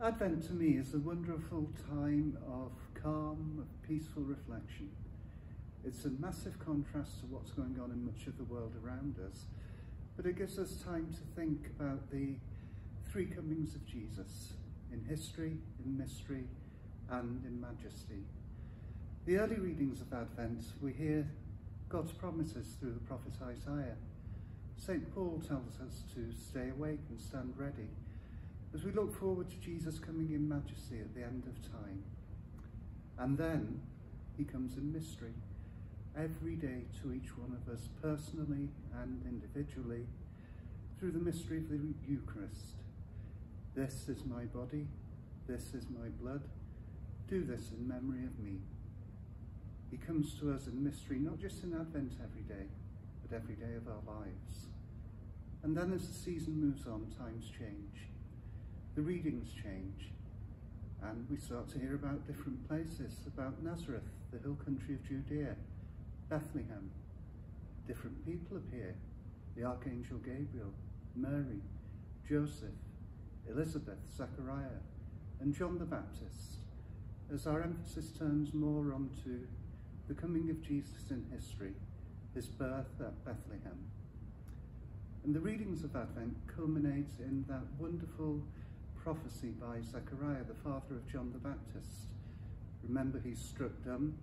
Advent to me is a wonderful time of calm, of peaceful reflection. It's a massive contrast to what's going on in much of the world around us, but it gives us time to think about the three comings of Jesus in history, in mystery, and in majesty. The early readings of Advent, we hear God's promises through the prophet Isaiah. St. Paul tells us to stay awake and stand ready as we look forward to Jesus coming in majesty at the end of time. And then he comes in mystery, every day to each one of us, personally and individually, through the mystery of the Eucharist. This is my body, this is my blood, do this in memory of me. He comes to us in mystery, not just in Advent every day, but every day of our lives. And then as the season moves on, times change. The readings change, and we start to hear about different places, about Nazareth, the hill country of Judea, Bethlehem. Different people appear: the Archangel Gabriel, Mary, Joseph, Elizabeth, Zechariah, and John the Baptist, as our emphasis turns more onto the coming of Jesus in history, his birth at Bethlehem. And the readings of Advent culminate in that wonderful prophecy by Zechariah, the father of John the Baptist. Remember, he's struck dumb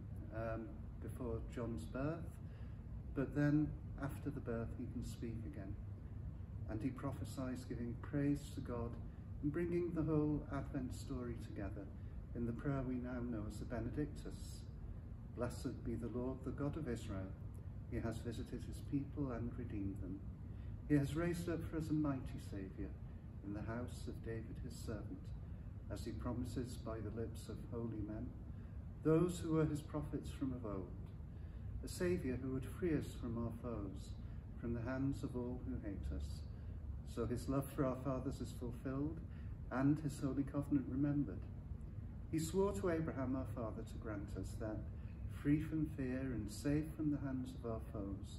before John's birth, but then after the birth he can speak again. And he prophesies, giving praise to God and bringing the whole Advent story together in the prayer we now know as the Benedictus. Blessed be the Lord, the God of Israel. He has visited his people and redeemed them. He has raised up for us a mighty Saviour in the house of David his servant, as he promises by the lips of holy men, those who were his prophets from of old, a Saviour who would free us from our foes, from the hands of all who hate us. So his love for our fathers is fulfilled, and his holy covenant remembered. He swore to Abraham our father to grant us that, free from fear and safe from the hands of our foes,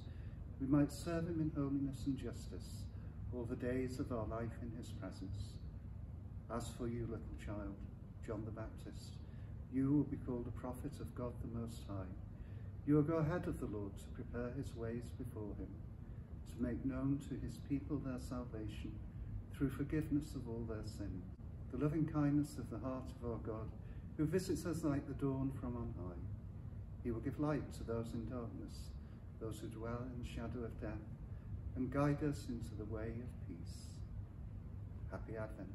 we might serve him in holiness and justice all the days of our life in his presence. As for you, little child, John the Baptist, you will be called a prophet of God the Most High. You will go ahead of the Lord to prepare his ways before him, to make known to his people their salvation through forgiveness of all their sins. The loving kindness of the heart of our God, who visits us like the dawn from on high. He will give light to those in darkness, those who dwell in the shadow of death, and guide us into the way of peace. Happy Advent.